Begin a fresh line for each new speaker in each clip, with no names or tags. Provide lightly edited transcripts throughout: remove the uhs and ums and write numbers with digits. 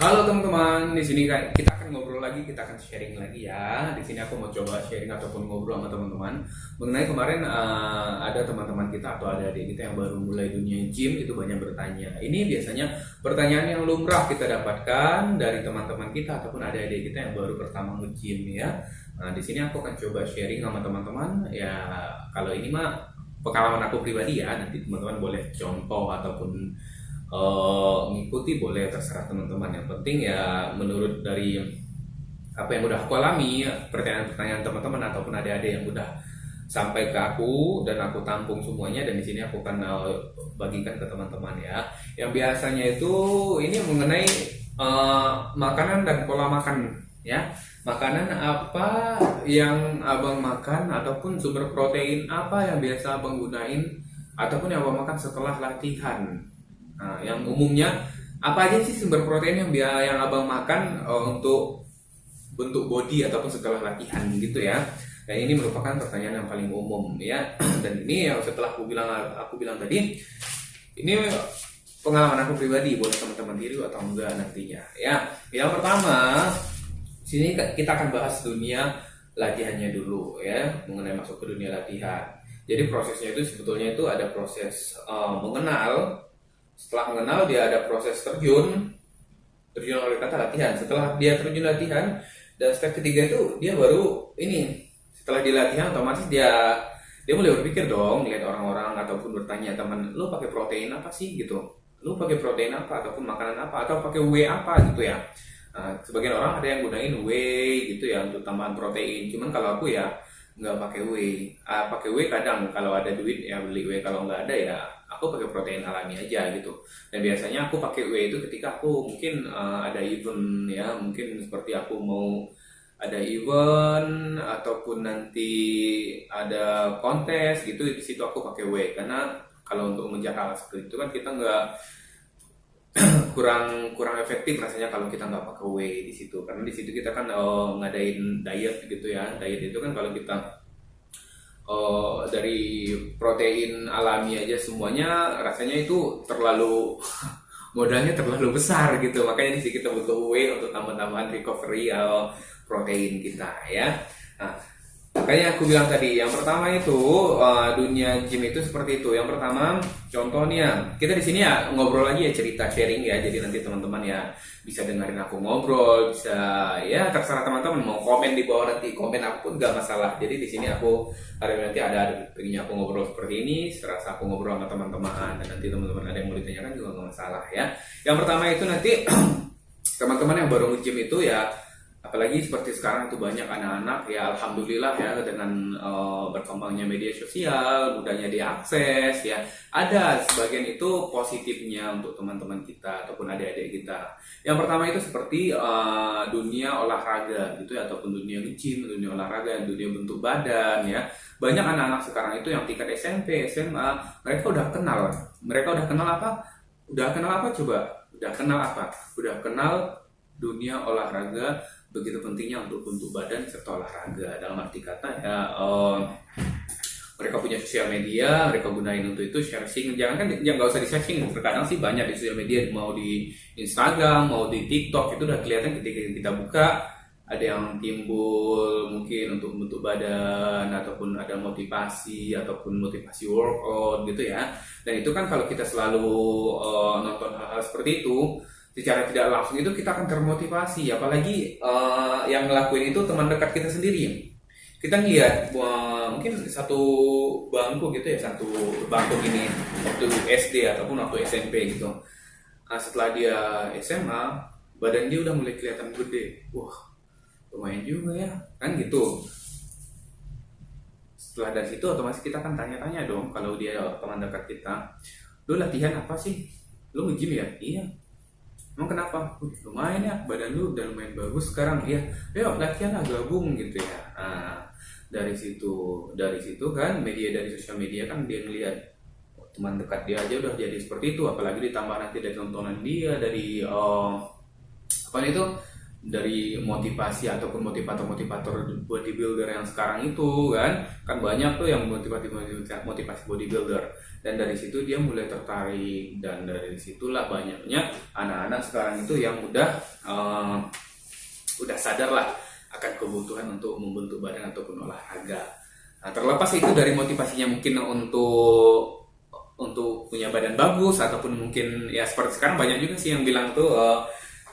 Halo teman-teman, di sini kita akan ngobrol lagi, kita akan sharing lagi ya. Di sini aku mau coba sharing ataupun ngobrol sama teman-teman mengenai kemarin ada teman-teman kita atau ada adik kita yang baru mulai dunia gym itu banyak bertanya. Ini biasanya pertanyaan yang lumrah kita dapatkan dari teman-teman kita ataupun ada adik kita yang baru pertama nge-gym ya. Nah, di sini aku akan coba sharing sama teman-teman ya. Kalau ini mah pengalaman aku pribadi ya, nanti teman-teman boleh contoh ataupun ngikuti boleh, terserah teman-teman. Yang penting ya menurut dari apa yang udah aku alami, pertanyaan-pertanyaan teman-teman ataupun adik-adik yang udah sampai ke aku dan aku tampung semuanya, dan di sini aku akan bagikan ke teman-teman ya. Yang biasanya itu ini mengenai makanan dan pola makan ya. Makanan apa yang abang makan ataupun sumber protein apa yang biasa abang gunain ataupun yang abang makan setelah latihan. Nah, yang umumnya apa aja sih sumber protein yang abang makan untuk bentuk body ataupun setelah latihan gitu ya. Dan ini merupakan pertanyaan yang paling umum ya. Dan ini yang setelah aku bilang tadi, ini pengalaman aku pribadi, boleh teman-teman tiru atau enggak nantinya ya. Yang pertama, sini kita akan bahas dunia latihannya dulu ya, mengenai masuk ke dunia latihan. Jadi prosesnya itu sebetulnya itu ada proses mengenal. Setelah mengenal dia ada proses terjun oleh kata latihan. Setelah dia terjun latihan, dan step ketiga itu dia baru ini, setelah dia latihan otomatis dia mulai berpikir dong, lihat orang-orang ataupun bertanya teman, lu pakai protein apa sih gitu, lu pakai protein apa ataupun makanan apa atau pakai whey apa gitu ya. Nah, sebagian orang ada yang gunain whey gitu ya untuk tambahan protein, cuman kalau aku ya nggak pakai whey. Pakai whey kadang kalau ada duit ya beli whey, kalau nggak ada ya aku pakai protein alami aja gitu. Dan biasanya aku pakai whey itu ketika aku mungkin ada event ya, mungkin seperti aku mau ada event ataupun nanti ada kontes gitu, di situ aku pakai whey. Karena kalau untuk menjaga hal seperti itu kan kita nggak kurang efektif rasanya kalau kita nggak pakai whey di situ, karena di situ kita kan ngadain diet gitu ya. Diet itu kan kalau kita dari protein alami aja semuanya rasanya itu terlalu modalnya terlalu besar gitu, makanya di sini kita butuh whey untuk tambah-tambahan recovery protein kita ya. Nah, makanya aku bilang tadi yang pertama itu dunia gym itu seperti itu. Yang pertama contohnya kita di sini ya ngobrol lagi ya, cerita sharing ya, jadi nanti teman-teman ya bisa dengerin aku ngobrol, bisa ya terserah teman-teman mau komen di bawah, nanti komen apapun gak masalah. Jadi di sini aku hari ini nanti ada pengennya aku ngobrol seperti ini, serasa aku ngobrol sama teman-teman, dan nanti teman-teman ada yang mau ditanyakan juga gak masalah ya. Yang pertama itu nanti teman-teman yang baru nge-gym itu ya, apalagi seperti sekarang itu banyak anak-anak ya, alhamdulillah ya, dengan berkembangnya media sosial, mudahnya diakses ya, ada sebagian itu positifnya untuk teman-teman kita ataupun adik-adik kita. Yang pertama itu seperti dunia olahraga gitu ya, ataupun dunia gym, dunia olahraga, dunia bentuk badan ya. Banyak anak-anak sekarang itu yang tingkat SMP, SMA, mereka udah kenal apa? Udah kenal apa coba? Udah kenal apa? Udah kenal dunia olahraga, begitu pentingnya untuk bentuk badan serta olahraga. Dalam arti kata ya, mereka punya sosial media, mereka gunain untuk itu sharing. Jangan kan, jangan nggak usah di sharing. Terkadang sih banyak di sosial media, mau di Instagram, mau di TikTok, itu udah kelihatan ketika kita buka ada yang timbul mungkin untuk bentuk badan ataupun ada motivasi workout gitu ya. Dan itu kan kalau kita selalu nonton hal-hal seperti itu, secara tidak langsung itu kita akan termotivasi. Apalagi yang ngelakuin itu teman dekat kita sendiri. Kita ngeliat mungkin satu bangku gitu ya, satu bangku gini waktu SD ataupun waktu SMP gitu. Nah, setelah dia SMA, badan dia udah mulai kelihatan gede. Wah, lumayan juga ya kan gitu. Setelah dari situ otomatis kita kan tanya-tanya dong, kalau dia teman dekat kita, lu latihan apa sih? Lu nge-gym ya? Iya. Emang kenapa? Lumayan ya, badan lu udah lumayan bagus sekarang. Iya, yuk latihan lah, gabung gitu ya. Nah, dari situ kan dari sosial media kan dia ngelihat teman dekat dia aja udah jadi seperti itu, apalagi ditambah nanti dari tontonan dia, dari apa itu dari motivasi ataupun motivator-motivator bodybuilder yang sekarang itu kan banyak tuh yang motivasi bodybuilder, dan dari situ dia mulai tertarik, dan dari situlah banyaknya anak-anak sekarang itu yang udah sadar lah akan kebutuhan untuk membentuk badan ataupun olahraga. Nah, terlepas itu dari motivasinya mungkin untuk punya badan bagus, ataupun mungkin ya seperti sekarang banyak juga sih yang bilang tuh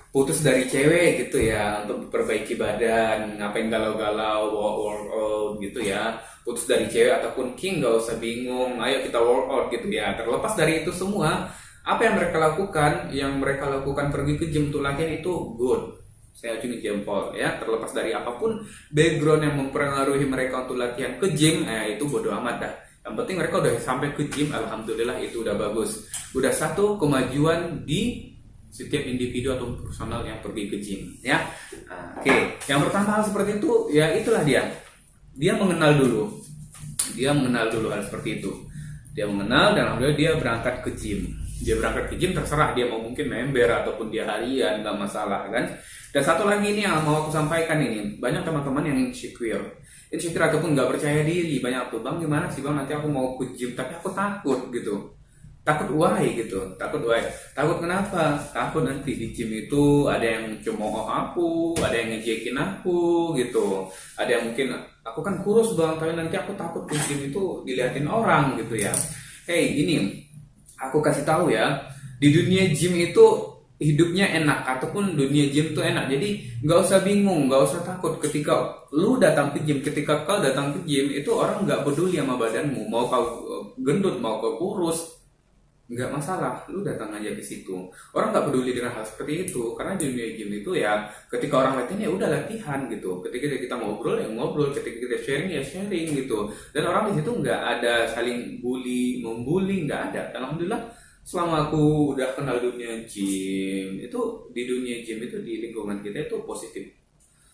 putus dari cewek gitu ya untuk memperbaiki badan, ngapain galau-galau workout gitu ya, putus dari cewek ataupun king, gak usah bingung, ayo kita workout gitu ya. Terlepas dari itu semua, apa yang mereka lakukan, pergi ke gym untuk latihan itu good, saya acungi jempol ya. Terlepas dari apapun background yang mempengaruhi mereka untuk latihan ke gym, itu bodo amat dah. Yang penting mereka udah sampai ke gym, alhamdulillah itu udah bagus, udah satu kemajuan di setiap individu atau personal yang pergi ke gym ya. Oke. Yang pertama hal seperti itu ya, itulah dia mengenal dulu hal seperti itu. Dia mengenal, dan alhamdulillah dia berangkat ke gym. Terserah dia mau mungkin member ataupun dia harian, nggak masalah kan. Dan satu lagi ini yang mau aku sampaikan, ini banyak teman-teman yang insecure ataupun nggak percaya diri. Banyak tuh, bang gimana sih bang, nanti aku mau ke gym tapi aku takut gitu. Takut kenapa? Takut nanti di gym itu ada yang cemooh aku, ada yang ngejekin aku gitu, ada yang mungkin aku kan kurus bang, tapi nanti aku takut di gym itu dilihatin orang gitu ya. Ini aku kasih tahu ya, di dunia gym itu hidupnya enak, ataupun dunia gym itu enak. Jadi nggak usah bingung, nggak usah takut ketika lu datang ke gym. Ketika kau datang ke gym itu orang nggak peduli sama badanmu, mau kau gendut mau kau kurus, nggak masalah, lu datang aja ke situ. Orang nggak peduli dengan hal seperti itu, karena di dunia gym itu ya ketika orang latihan ya udah latihan gitu, ketika kita ngobrol ya ngobrol, ketika kita sharing ya sharing gitu. Dan orang di situ nggak ada saling membuli, nggak ada. Alhamdulillah selama aku udah kenal dunia gym itu, di dunia gym itu di lingkungan kita itu positif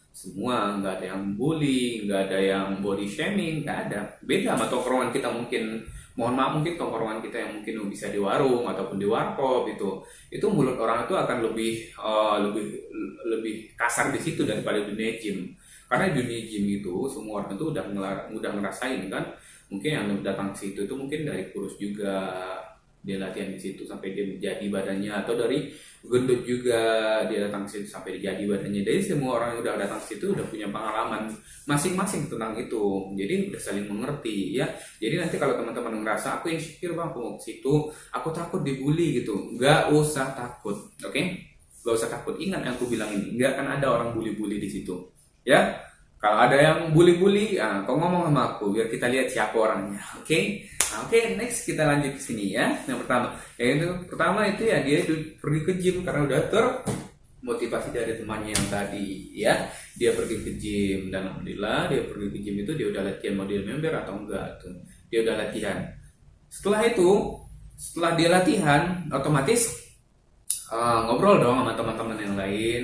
semua, nggak ada yang bully, nggak ada yang body shaming, nggak ada. Beda sama tongkrongan kita mungkin, mohon maaf, mungkin tongkrongan kita yang mungkin bisa di warung ataupun di warkop itu mulut orang itu akan lebih kasar di situ daripada dunia gym. Karena dunia gym itu semua orang itu udah ngerasain kan, mungkin yang datang ke situ itu mungkin dari kurus juga, dia latihan di situ sampai dia menjadi badannya, atau dari gendut juga dia datang ke situ sampai dia jadi badannya. Jadi semua orang yang udah datang ke situ udah punya pengalaman masing-masing tentang itu, jadi udah saling mengerti ya. Jadi nanti kalau teman-teman ngerasa aku insecure bang, aku mau ke situ, aku takut dibully gitu, nggak usah takut, oke? Nggak usah takut. Ingat yang aku bilang ini, nggak akan ada orang bully-bully di situ ya. Kalau ada yang bully-bully, kau ngomong sama aku biar kita lihat siapa orangnya, oke? Oke, next kita lanjut ke sini ya. Yang pertama itu ya, dia pergi ke gym karena udah termotivasi dari temannya yang tadi ya. Dia pergi ke gym, dan alhamdulillah dia pergi ke gym itu dia udah latihan model member atau enggak tuh. Dia udah latihan. Setelah dia latihan, otomatis ngobrol dong sama teman-teman yang lain.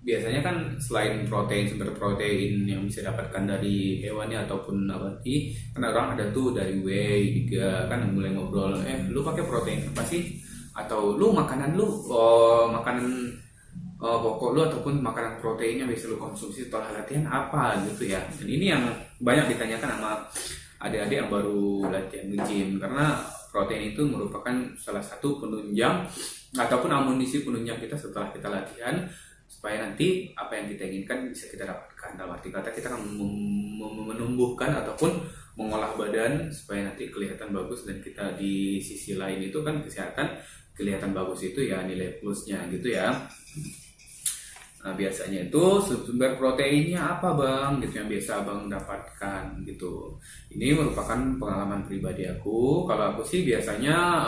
Biasanya kan selain sumber protein yang bisa dapatkan dari hewannya ataupun nabati, kan orang ada tuh dari whey juga kan, mulai ngobrol, lu pakai protein apa sih, atau lu makanan pokok lu ataupun makanan proteinnya bisa lu konsumsi setelah latihan apa gitu ya. Dan ini yang banyak ditanyakan sama adik-adik yang baru latihan nge-gym, karena protein itu merupakan salah satu penunjang ataupun amunisi penunjang kita setelah kita latihan, supaya nanti apa yang kita inginkan bisa kita dapatkan. Dalam arti kata kita akan menumbuhkan ataupun mengolah badan supaya nanti kelihatan bagus, dan kita di sisi lain itu kan kesehatan, kelihatan bagus itu ya nilai plusnya gitu ya. Nah, biasanya itu sumber proteinnya apa bang gitu yang biasa abang dapatkan gitu. Ini merupakan pengalaman pribadi aku. Kalau aku sih biasanya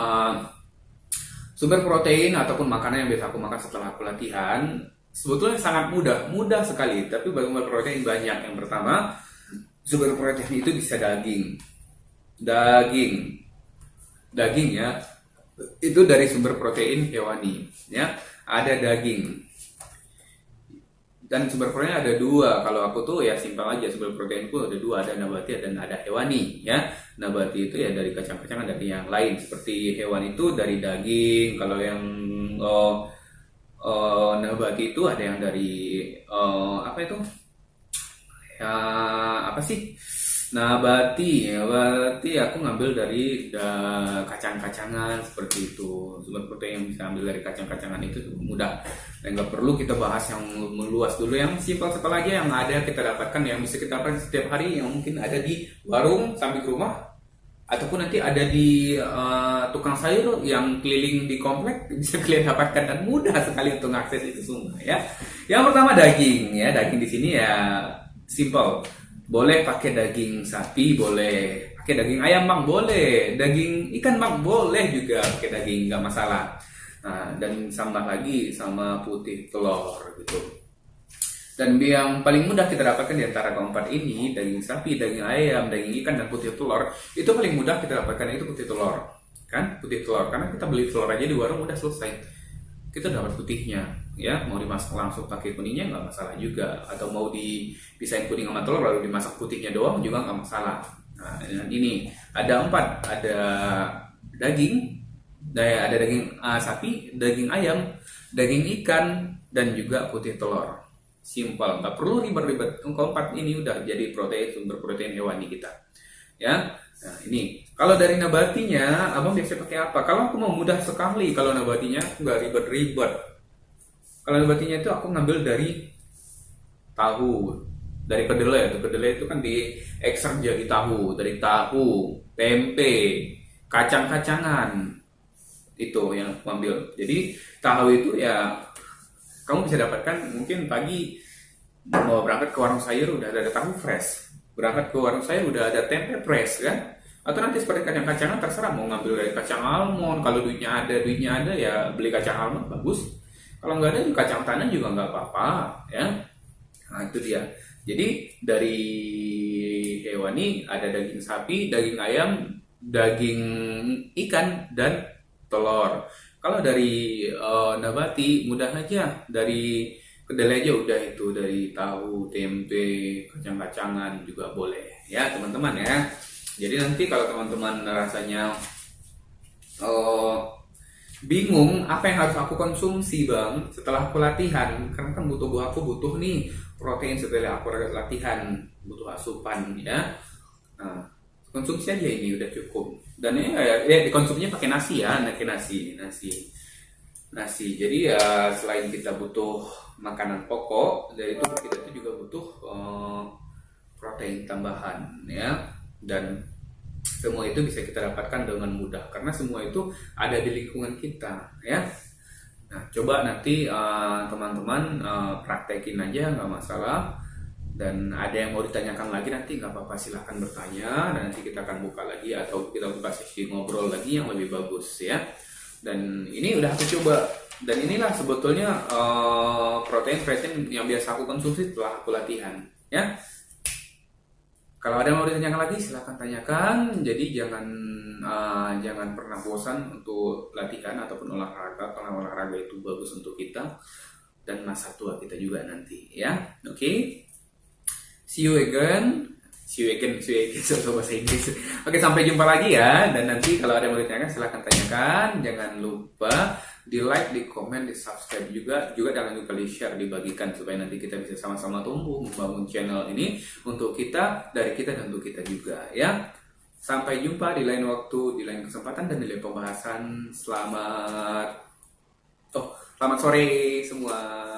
sumber protein ataupun makanan yang biasa aku makan setelah aku latihan sebetulnya sangat mudah sekali, tapi sumber protein banyak. Yang pertama, sumber protein itu bisa daging ya, itu dari sumber protein hewani ya, ada daging. Dan sumber protein ada dua, kalau aku tuh ya simpel aja, sumber proteinku ada dua, ada nabati dan ada hewani ya. Nabati itu ya dari kacang-kacangan, dari yang lain. Seperti hewan itu dari daging, kalau yang nabati itu ada yang dari apa itu? Ya, apa sih? Nabati aku ngambil dari kacang-kacangan seperti itu. Sumber protein yang bisa ambil dari kacang-kacangan itu mudah. Dan nggak perlu kita bahas yang meluas dulu. Yang simpel-simpel aja yang ada kita dapatkan, yang bisa kita dapatkan setiap hari, yang mungkin ada di warung samping rumah, ataupun nanti ada di tukang sayur yang keliling di komplek, bisa kalian dapatkan dan mudah sekali untuk mengakses itu semua ya. Yang pertama daging ya, daging di sini ya simple. Boleh pakai daging sapi, boleh pakai daging ayam bang, boleh daging ikan bang, boleh juga pakai daging, nggak masalah. Nah, dan tambah lagi sama putih telur gitu. Dan yang paling mudah kita dapatkan di antara keempat ini, daging sapi, daging ayam, daging ikan, dan putih telur, itu paling mudah kita dapatkan itu putih telur. Kan? Putih telur. Karena kita beli telur aja di warung udah selesai. Kita dapat putihnya. Ya, mau dimasak langsung pakai kuningnya nggak masalah juga. Atau mau dipisahin kuning sama telur lalu dimasak putihnya doang juga nggak masalah. Nah, dan ini ada 4. Ada daging, ada daging sapi, daging ayam, daging ikan, dan juga putih telur. Simpel, nggak perlu ribet-ribet. Keempat ini udah jadi sumber protein hewani kita. Ya, nah ini kalau dari nabatinya, abang biasa pakai apa? Kalau aku mau mudah sekali, kalau nabatinya aku nggak ribet-ribet. Kalau nabatinya itu aku ngambil dari tahu, dari kedelai. Kedelai itu kan diekstrak jadi tahu, dari tahu, tempe, kacang-kacangan itu yang aku ambil. Jadi tahu itu ya kamu bisa dapatkan mungkin pagi mau berangkat ke warung sayur udah ada tahu fresh, berangkat ke warung sayur udah ada tempe fresh kan, atau nanti seperti kacang-kacangan terserah mau ngambil dari kacang almond, kalau duitnya ada ya beli kacang almond bagus, kalau nggak ada kacang tanah juga nggak apa-apa ya. Nah itu dia. Jadi dari hewani ada daging sapi, daging ayam, daging ikan, dan telur. Kalau dari nabati mudah aja, dari kedelai aja udah itu, dari tahu, tempe, kacang-kacangan juga boleh ya teman-teman ya. Jadi nanti kalau teman-teman rasanya bingung apa yang harus aku konsumsi bang setelah aku latihan, karena kan aku butuh nih protein setelah aku latihan, butuh asupan ya. Nah, konsumsi aja ini udah cukup, dan ya dikonsumsinya pakai nasi ya, pakai nasi. Jadi ya selain kita butuh makanan pokok, dari itu kita juga butuh protein tambahan ya, dan semua itu bisa kita dapatkan dengan mudah karena semua itu ada di lingkungan kita ya. Nah coba nanti teman-teman praktekin aja, nggak masalah. Dan ada yang mau ditanyakan lagi nanti nggak apa-apa, silahkan bertanya, dan nanti kita akan buka lagi atau kita buka sesi ngobrol lagi yang lebih bagus ya. Dan ini udah aku coba, dan inilah sebetulnya protein yang biasa aku konsumsi setelah aku latihan ya. Kalau ada yang mau ditanyakan lagi silahkan tanyakan. Jadi jangan pernah bosan untuk latihan ataupun olahraga, karena olahraga itu bagus untuk kita dan masa tua kita juga nanti ya. Oke. See you again, so bahasa Inggris. Oke, sampai jumpa lagi ya. Dan nanti kalau ada yang mau ditanyakan silahkan tanyakan. Jangan lupa di like, di komen, di subscribe juga jangan lupa di share, dibagikan supaya nanti kita bisa sama-sama tumbuh membangun channel ini untuk kita, dari kita dan untuk kita juga ya. Sampai jumpa di lain waktu, di lain kesempatan, dan di lain pembahasan. Selamat sore semua.